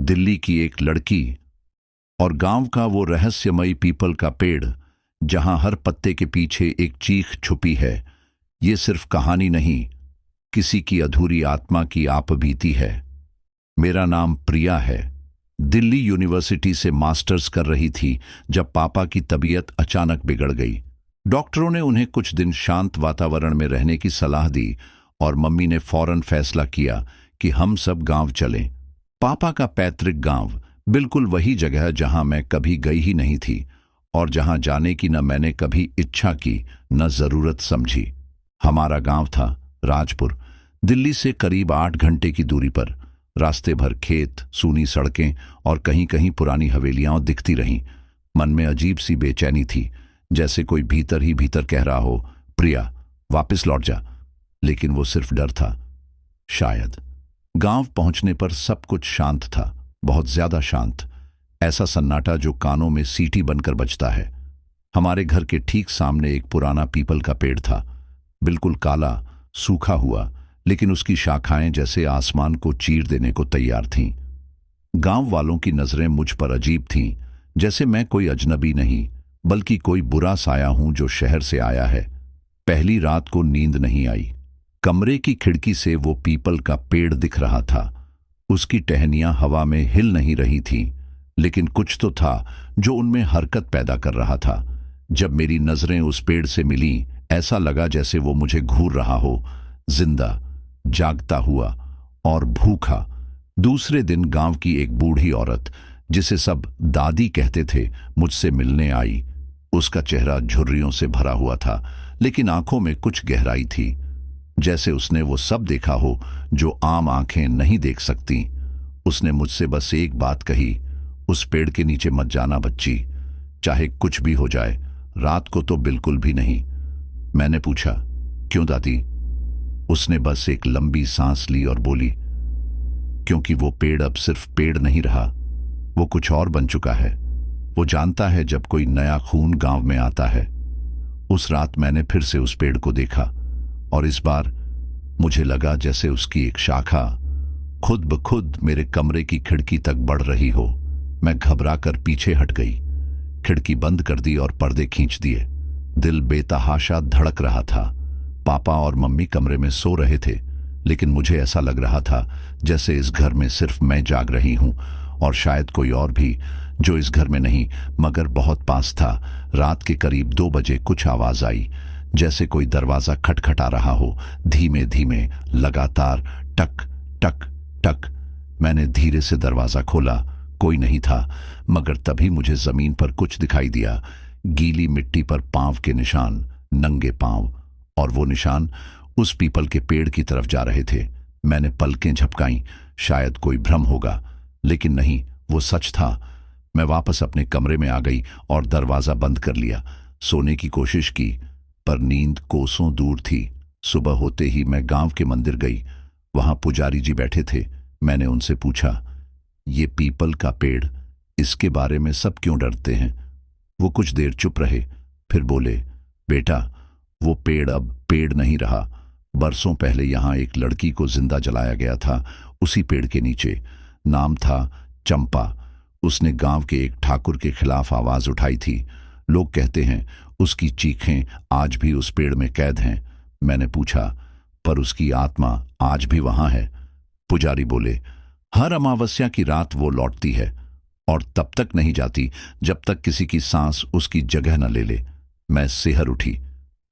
दिल्ली की एक लड़की और गांव का वो रहस्यमयी पीपल का पेड़ जहां हर पत्ते के पीछे एक चीख छुपी है। ये सिर्फ कहानी नहीं, किसी की अधूरी आत्मा की आपबीती है। मेरा नाम प्रिया है। दिल्ली यूनिवर्सिटी से मास्टर्स कर रही थी जब पापा की तबीयत अचानक बिगड़ गई। डॉक्टरों ने उन्हें कुछ दिन शांत वातावरण में रहने की सलाह दी और मम्मी ने फौरन फैसला किया कि हम सब गांव चलें। पापा का पैतृक गांव, बिल्कुल वही जगह जहां मैं कभी गई ही नहीं थी और जहां जाने की न मैंने कभी इच्छा की न जरूरत समझी। हमारा गांव था राजपुर, दिल्ली से करीब 8 घंटे की दूरी पर। रास्ते भर खेत, सूनी सड़कें और कहीं कहीं पुरानी हवेलियां दिखती रहीं। मन में अजीब सी बेचैनी थी, जैसे कोई भीतर ही भीतर कह रहा हो, प्रिया वापस लौट जा। लेकिन वो सिर्फ डर था, शायद। गांव पहुंचने पर सब कुछ शांत था, बहुत ज्यादा शांत। ऐसा सन्नाटा जो कानों में सीटी बनकर बजता है। हमारे घर के ठीक सामने एक पुराना पीपल का पेड़ था, बिल्कुल काला, सूखा हुआ, लेकिन उसकी शाखाएं जैसे आसमान को चीर देने को तैयार थीं। गांव वालों की नजरें मुझ पर अजीब थीं, जैसे मैं कोई अजनबी नहीं बल्कि कोई बुरा साया हूं जो शहर से आया है। पहली रात को नींद नहीं आई। कमरे की खिड़की से वो पीपल का पेड़ दिख रहा था। उसकी टहनियां हवा में हिल नहीं रही थीं, लेकिन कुछ तो था जो उनमें हरकत पैदा कर रहा था। जब मेरी नजरें उस पेड़ से मिलीं, ऐसा लगा जैसे वो मुझे घूर रहा हो, जिंदा, जागता हुआ और भूखा। दूसरे दिन गांव की एक बूढ़ी औरत, जिसे सब दादी कहते थे, मुझसे मिलने आई। उसका चेहरा झुर्रियों से भरा हुआ था, लेकिन आंखों में कुछ गहराई थी, जैसे उसने वो सब देखा हो जो आम आंखें नहीं देख सकती। उसने मुझसे बस एक बात कही, उस पेड़ के नीचे मत जाना बच्ची, चाहे कुछ भी हो जाए, रात को तो बिल्कुल भी नहीं। मैंने पूछा, क्यों दादी? उसने बस एक लंबी सांस ली और बोली, क्योंकि वो पेड़ अब सिर्फ पेड़ नहीं रहा, वो कुछ और बन चुका है। वो जानता है जब कोई नया खून गांव में आता है। उस रात मैंने फिर से उस पेड़ को देखा और इस बार मुझे लगा जैसे उसकी एक शाखा खुद ब खुद मेरे कमरे की खिड़की तक बढ़ रही हो। मैं घबराकर पीछे हट गई, खिड़की बंद कर दी और पर्दे खींच दिए। दिल बेतहाशा धड़क रहा था। पापा और मम्मी कमरे में सो रहे थे, लेकिन मुझे ऐसा लग रहा था जैसे इस घर में सिर्फ मैं जाग रही हूं और शायद कोई और भी, जो इस घर में नहीं मगर बहुत पास था। रात के करीब 2 बजे कुछ आवाज आई, जैसे कोई दरवाजा खटखटा रहा हो, धीमे धीमे, लगातार, टक टक टक। मैंने धीरे से दरवाजा खोला। कोई नहीं था, मगर तभी मुझे जमीन पर कुछ दिखाई दिया। गीली मिट्टी पर पांव के निशान, नंगे पांव, और वो निशान उस पीपल के पेड़ की तरफ जा रहे थे। मैंने पलकें झपकाईं, शायद कोई भ्रम होगा, लेकिन नहीं, वो सच था। मैं वापस अपने कमरे में आ गई और दरवाजा बंद कर लिया। सोने की कोशिश की, पर नींद कोसों दूर थी। सुबह होते ही मैं गांव के मंदिर गई। वहां पुजारी जी बैठे थे। मैंने उनसे पूछा, ये पीपल का पेड़, इसके बारे में सब क्यों डरते हैं? वो कुछ देर चुप रहे, फिर बोले, बेटा, वो पेड़ अब पेड़ नहीं रहा। बरसों पहले यहां एक लड़की को जिंदा जलाया गया था, उसी पेड़ के नीचे। नाम था चंपा। उसने गांव के एक ठाकुर के खिलाफ आवाज उठाई थी। लोग कहते हैं उसकी चीखें आज भी उस पेड़ में कैद हैं। मैंने पूछा, पर उसकी आत्मा आज भी वहां है? पुजारी बोले, हर अमावस्या की रात वो लौटती है और तब तक नहीं जाती जब तक किसी की सांस उसकी जगह न ले ले। मैं सिहर उठी।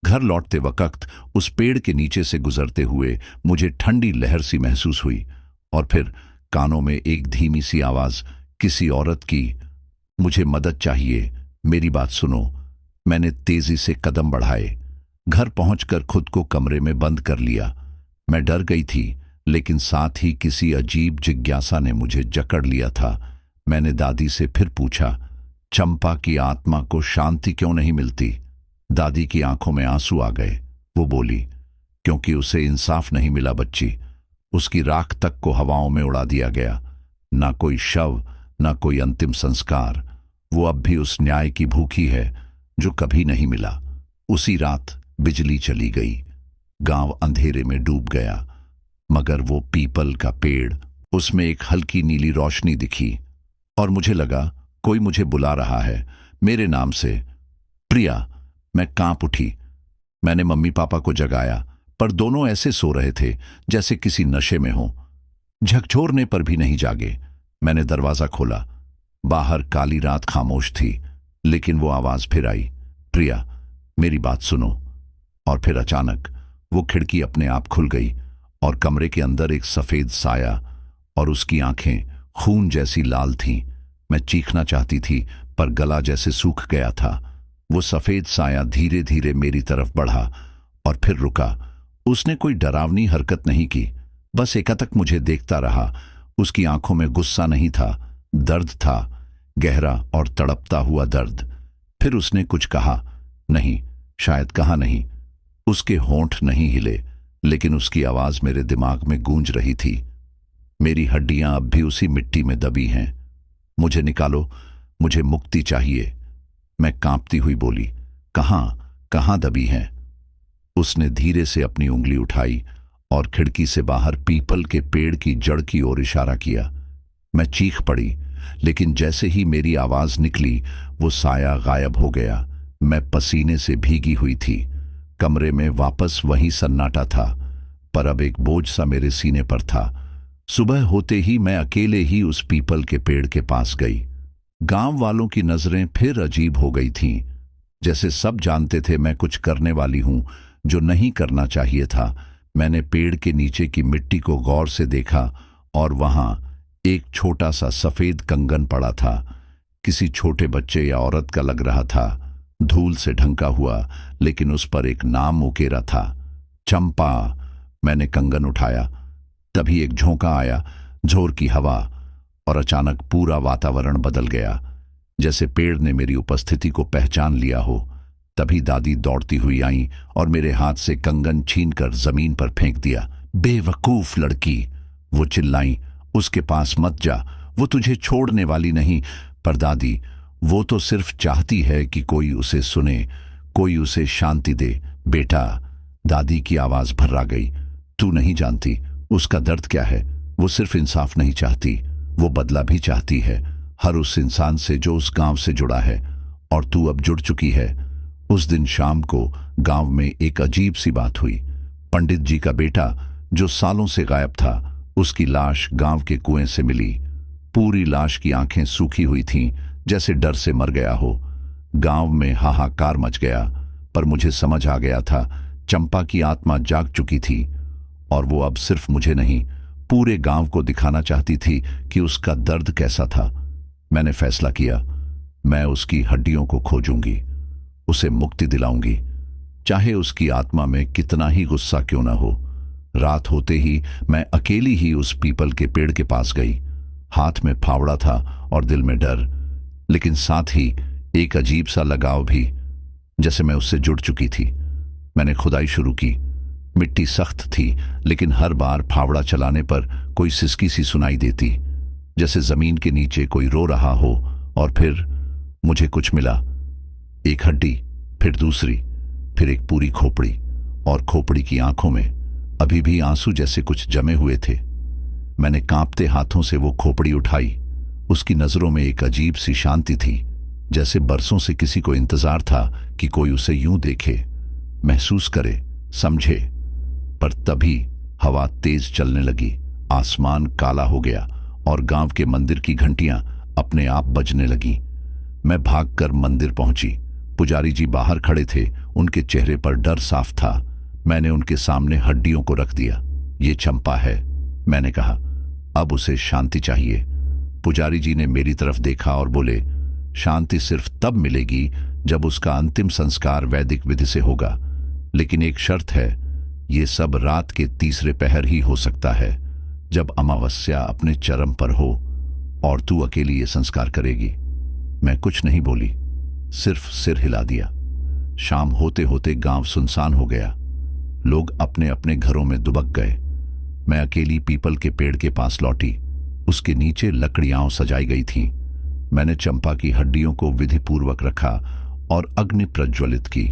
घर लौटते वक्त उस पेड़ के नीचे से गुजरते हुए मुझे ठंडी लहर सी महसूस हुई और फिर कानों में एक धीमी सी आवाज, किसी औरत की, मुझे मदद चाहिए, मेरी बात सुनो। मैंने तेजी से कदम बढ़ाए। घर पहुंचकर खुद को कमरे में बंद कर लिया। मैं डर गई थी, लेकिन साथ ही किसी अजीब जिज्ञासा ने मुझे जकड़ लिया था। मैंने दादी से फिर पूछा, चंपा की आत्मा को शांति क्यों नहीं मिलती? दादी की आंखों में आंसू आ गए। वो बोली, क्योंकि उसे इंसाफ नहीं मिला बच्ची। उसकी राख तक को हवाओं में उड़ा दिया गया। ना कोई शव, ना कोई अंतिम संस्कार। वो अब भी उस न्याय की भूखी है जो कभी नहीं मिला। उसी रात बिजली चली गई। गांव अंधेरे में डूब गया, मगर वो पीपल का पेड़ उसमें एक हल्की नीली रोशनी दिखी और मुझे लगा कोई मुझे बुला रहा है मेरे नाम से। प्रिया। मैं कांप उठी। मैंने मम्मी पापा को जगाया, पर दोनों ऐसे सो रहे थे जैसे किसी नशे में हो। झकझोरने पर भी नहीं जागे। मैंने दरवाजा खोला। बाहर काली रात खामोश थी, लेकिन वो आवाज फिर आई, प्रिया मेरी बात सुनो। और फिर अचानक वो खिड़की अपने आप खुल गई और कमरे के अंदर एक सफेद साया, और उसकी आंखें खून जैसी लाल थीं। मैं चीखना चाहती थी, पर गला जैसे सूख गया था। वो सफेद साया धीरे धीरे मेरी तरफ बढ़ा और फिर रुका। उसने कोई डरावनी हरकत नहीं की, बस एकातक मुझे देखता रहा। उसकी आंखों में गुस्सा नहीं था, दर्द था, गहरा और तड़पता हुआ दर्द। फिर उसने कुछ कहा, नहीं, शायद कहा नहीं। उसके होंठ नहीं हिले, लेकिन उसकी आवाज मेरे दिमाग में गूंज रही थी। मेरी हड्डियां अब भी उसी मिट्टी में दबी हैं। मुझे निकालो, मुझे मुक्ति चाहिए। मैं कांपती हुई बोली, कहां कहां दबी हैं? उसने धीरे से अपनी उंगली उठाई और खिड़की से बाहर पीपल के पेड़ की जड़ की ओर इशारा किया। मैं चीख पड़ी, लेकिन जैसे ही मेरी आवाज निकली वो साया गायब हो गया। मैं पसीने से भीगी हुई थी। कमरे में वापस वही सन्नाटा था, पर अब एक बोझ सा मेरे सीने पर था। सुबह होते ही मैं अकेले ही उस पीपल के पेड़ के पास गई। गांव वालों की नजरें फिर अजीब हो गई थीं, जैसे सब जानते थे मैं कुछ करने वाली हूं जो नहीं करना चाहिए था। मैंने पेड़ के नीचे की मिट्टी को गौर से देखा और वहां एक छोटा सा सफेद कंगन पड़ा था। किसी छोटे बच्चे या औरत का लग रहा था, धूल से ढंका हुआ, लेकिन उस पर एक नाम उकेरा था, चंपा। मैंने कंगन उठाया, तभी एक झोंका आया, जोर की हवा, और अचानक पूरा वातावरण बदल गया, जैसे पेड़ ने मेरी उपस्थिति को पहचान लिया हो। तभी दादी दौड़ती हुई आई और मेरे हाथ से कंगन छीनकर जमीन पर फेंक दिया। बेवकूफ लड़की, वो चिल्लाई, उसके पास मत जा, वो तुझे छोड़ने वाली नहीं। पर दादी, वो तो सिर्फ चाहती है कि कोई उसे सुने, कोई उसे शांति दे। बेटा, दादी की आवाज भर्रा गई, तू नहीं जानती उसका दर्द क्या है। वो सिर्फ इंसाफ नहीं चाहती, वो बदला भी चाहती है, हर उस इंसान से जो उस गांव से जुड़ा है, और तू अब जुड़ चुकी है। उस दिन शाम को गांव में एक अजीब सी बात हुई। पंडित जी का बेटा, जो सालों से गायब था, उसकी लाश गांव के कुएं से मिली। पूरी लाश की आंखें सूखी हुई थीं, जैसे डर से मर गया हो। गांव में हाहाकार मच गया, पर मुझे समझ आ गया था, चंपा की आत्मा जाग चुकी थी, और वो अब सिर्फ मुझे नहीं, पूरे गांव को दिखाना चाहती थी कि उसका दर्द कैसा था। मैंने फैसला किया, मैं उसकी हड्डियों को खोजूंगी, उसे मुक्ति दिलाऊंगी, चाहे उसकी आत्मा में कितना ही गुस्सा क्यों ना हो। रात होते ही मैं अकेली ही उस पीपल के पेड़ के पास गई। हाथ में फावड़ा था और दिल में डर, लेकिन साथ ही एक अजीब सा लगाव भी, जैसे मैं उससे जुड़ चुकी थी। मैंने खुदाई शुरू की। मिट्टी सख्त थी, लेकिन हर बार फावड़ा चलाने पर कोई सिसकी सी सुनाई देती, जैसे जमीन के नीचे कोई रो रहा हो। और फिर मुझे कुछ मिला, एक हड्डी, फिर दूसरी, फिर एक पूरी खोपड़ी, और खोपड़ी की आंखों में अभी भी आंसू जैसे कुछ जमे हुए थे। मैंने कांपते हाथों से वो खोपड़ी उठाई। उसकी नजरों में एक अजीब सी शांति थी, जैसे बरसों से किसी को इंतजार था कि कोई उसे यूं देखे, महसूस करे, समझे। पर तभी हवा तेज चलने लगी, आसमान काला हो गया और गांव के मंदिर की घंटियां अपने आप बजने लगी। मैं भागकर मंदिर पहुंची। पुजारी जी बाहर खड़े थे, उनके चेहरे पर डर साफ था। मैंने उनके सामने हड्डियों को रख दिया। ये चंपा है, मैंने कहा, अब उसे शांति चाहिए। पुजारी जी ने मेरी तरफ देखा और बोले, शांति सिर्फ तब मिलेगी जब उसका अंतिम संस्कार वैदिक विधि से होगा, लेकिन एक शर्त है, ये सब रात के तीसरे पहर ही हो सकता है, जब अमावस्या अपने चरम पर हो, और तू अकेली ये संस्कार करेगी। मैं कुछ नहीं बोली, सिर्फ सिर हिला दिया। शाम होते होते गांव सुनसान हो गया। लोग अपने अपने घरों में दुबक गए। मैं अकेली पीपल के पेड़ के पास लौटी। उसके नीचे लकड़ियां सजाई गई थीं। मैंने चंपा की हड्डियों को विधिपूर्वक रखा और अग्नि प्रज्वलित की।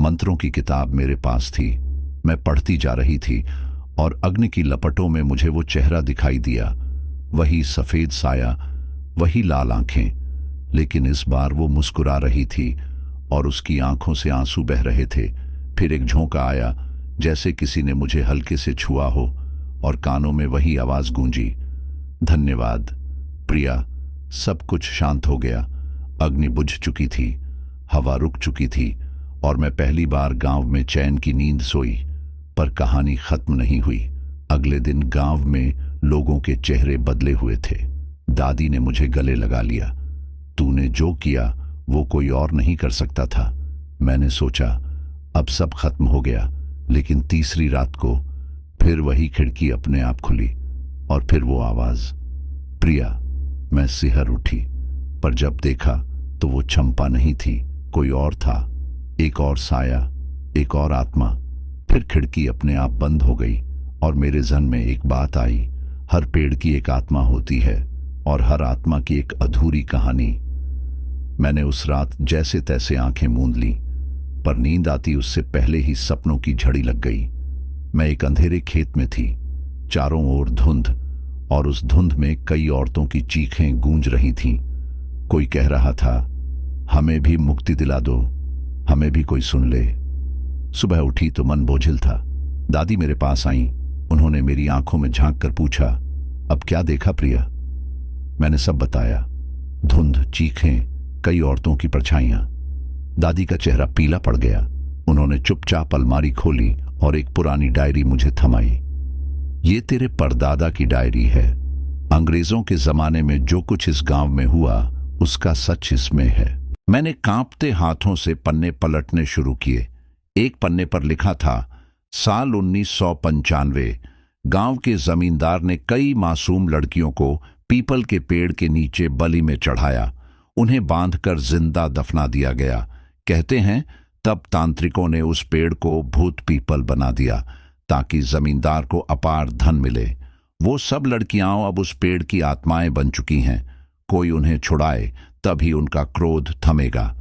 मंत्रों की किताब मेरे पास थी। मैं पढ़ती जा रही थी और अग्नि की लपटों में मुझे वो चेहरा दिखाई दिया वही सफेद साया, वही लाल आंखें, लेकिन इस बार वो मुस्कुरा रही थी और उसकी आंखों से आंसू बह रहे थे। फिर एक झोंका आया, जैसे किसी ने मुझे हल्के से छुआ हो, और कानों में वही आवाज गूंजी, धन्यवाद प्रिया। सब कुछ शांत हो गया। अग्नि बुझ चुकी थी, हवा रुक चुकी थी, और मैं पहली बार गांव में चैन की नींद सोई। पर कहानी खत्म नहीं हुई। अगले दिन गांव में लोगों के चेहरे बदले हुए थे। दादी ने मुझे गले लगा लिया। तूने जो किया वो कोई और नहीं कर सकता था। मैंने सोचा अब सब खत्म हो गया, लेकिन तीसरी रात को फिर वही खिड़की अपने आप खुली, और फिर वो आवाज, प्रिया। मैं सिहर उठी, पर जब देखा तो वो चंपा नहीं थी, कोई और था। एक और साया, एक और आत्मा। फिर खिड़की अपने आप बंद हो गई और मेरे जहन में एक बात आई, हर पेड़ की एक आत्मा होती है और हर आत्मा की एक अधूरी कहानी। मैंने उस रात जैसे तैसे आंखें मूंद ली, पर नींद आती उससे पहले ही सपनों की झड़ी लग गई। मैं एक अंधेरे खेत में थी, चारों ओर धुंध, और उस धुंध में कई औरतों की चीखें गूंज रही थीं। कोई कह रहा था, हमें भी मुक्ति दिला दो, हमें भी कोई सुन ले। सुबह उठी तो मन बोझिल था। दादी मेरे पास आईं। उन्होंने मेरी आंखों में झांक कर पूछा, अब क्या देखा प्रिया? मैंने सब बताया, धुंध, चीखें, कई औरतों की परछाइयां। दादी का चेहरा पीला पड़ गया। उन्होंने चुपचाप अलमारी खोली और एक पुरानी डायरी मुझे थमाई। ये तेरे परदादा की डायरी है। अंग्रेजों के जमाने में जो कुछ इस गांव में हुआ उसका सच इसमें है। मैंने कांपते हाथों से पन्ने पलटने शुरू किए। एक पन्ने पर लिखा था, साल 1995 गांव के जमींदार ने कई मासूम लड़कियों को पीपल के पेड़ के नीचे बलि में चढ़ाया। उन्हें बांधकर जिंदा दफना दिया गया। कहते हैं तब तांत्रिकों ने उस पेड़ को भूत पीपल बना दिया ताकि जमींदार को अपार धन मिले। वो सब लड़कियां अब उस पेड़ की आत्माएं बन चुकी हैं। कोई उन्हें छुड़ाए तभी उनका क्रोध थमेगा।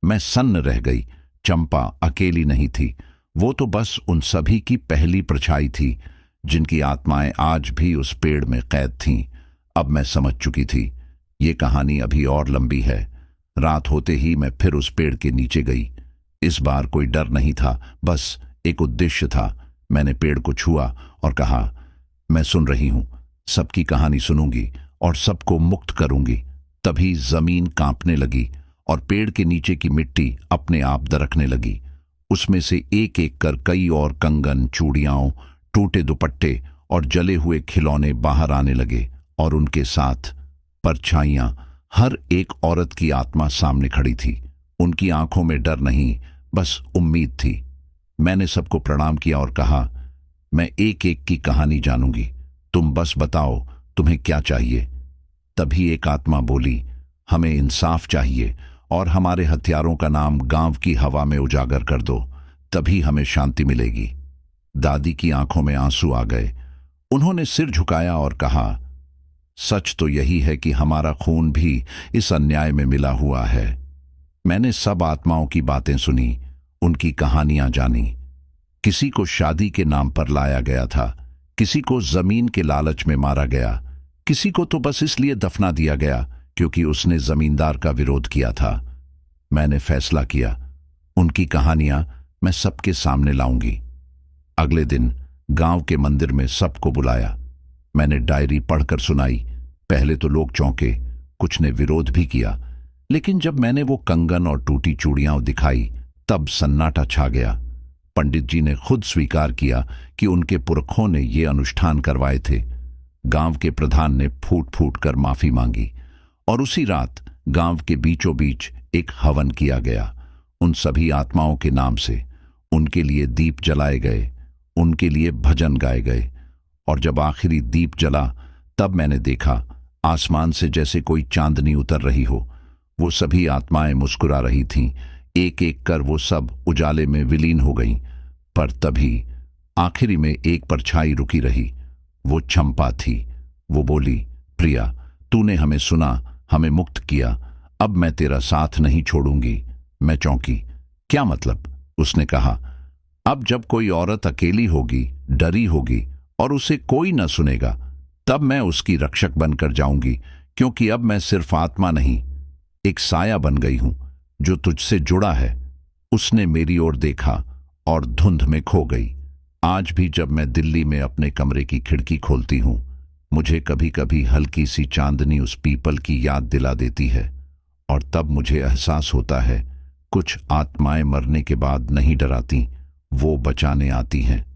मैं सन्न रह गई। चंपा अकेली नहीं थी, वो तो बस उन सभी की पहली परछाई थी जिनकी आत्माएं आज भी उस पेड़ में कैद थीं। अब मैं समझ चुकी थी, ये कहानी अभी और लंबी है। रात होते ही मैं फिर उस पेड़ के नीचे गई। इस बार कोई डर नहीं था, बस एक उद्देश्य था। मैंने पेड़ को छुआ और कहा, मैं सुन रही हूं, सबकी कहानी सुनूंगी और सबको मुक्त करूंगी। तभी जमीन कांपने लगी और पेड़ के नीचे की मिट्टी अपने आप दरकने लगी। उसमें से एक एक कर कई और कंगन, चूड़ियां, टूटे दुपट्टे और जले हुए खिलौने बाहर आने लगे, और उनके साथ परछाइयां। हर एक औरत की आत्मा सामने खड़ी थी। उनकी आंखों में डर नहीं, बस उम्मीद थी। मैंने सबको प्रणाम किया और कहा, मैं एक एक की कहानी जानूंगी, तुम बस बताओ तुम्हें क्या चाहिए। तभी एक आत्मा बोली, हमें इंसाफ चाहिए और हमारे हथियारों का नाम गांव की हवा में उजागर कर दो, तभी हमें शांति मिलेगी। दादी की आंखों में आंसू आ गए। उन्होंने सिर झुकाया और कहा, सच तो यही है कि हमारा खून भी इस अन्याय में मिला हुआ है। मैंने सब आत्माओं की बातें सुनी, उनकी कहानियां जानी। किसी को शादी के नाम पर लाया गया था, किसी को जमीन के लालच में मारा गया, किसी को तो बस इसलिए दफना दिया गया क्योंकि उसने जमींदार का विरोध किया था। मैंने फैसला किया, उनकी कहानियां मैं सबके सामने लाऊंगी। अगले दिन गांव के मंदिर में सबको बुलाया। मैंने डायरी पढ़कर सुनाई। पहले तो लोग चौंके, कुछ ने विरोध भी किया, लेकिन जब मैंने वो कंगन और टूटी चूड़ियां दिखाई तब सन्नाटा छा गया। पंडित जी ने खुद स्वीकार किया कि उनके पुरखों ने ये अनुष्ठान करवाए थे। गांव के प्रधान ने फूट फूट कर माफी मांगी और उसी रात गांव के बीचों बीच एक हवन किया गया। उन सभी आत्माओं के नाम से उनके लिए दीप जलाए गए, उनके लिए भजन गाए गए, और जब आखिरी दीप जला तब मैंने देखा आसमान से जैसे कोई चांदनी उतर रही हो। वो सभी आत्माएं मुस्कुरा रही थीं। एक एक कर वो सब उजाले में विलीन हो गईं। पर तभी आखिरी में एक परछाई रुकी रही। वो चंपा थी। वो बोली, प्रिया, तूने हमें सुना, हमें मुक्त किया, अब मैं तेरा साथ नहीं छोड़ूंगी। मैं चौंकी। क्या मतलब? उसने कहा, अब जब कोई औरत अकेली होगी, डरी होगी और उसे कोई न सुनेगा, तब मैं उसकी रक्षक बनकर जाऊंगी, क्योंकि अब मैं सिर्फ आत्मा नहीं, एक साया बन गई हूं जो तुझसे जुड़ा है। उसने मेरी ओर देखा और धुंध में खो गई। आज भी जब मैं दिल्ली में अपने कमरे की खिड़की खोलती हूं, मुझे कभी कभी हल्की सी चांदनी उस पीपल की याद दिला देती है, और तब मुझे एहसास होता है कुछ आत्माएं मरने के बाद नहीं डराती, वो बचाने आती हैं।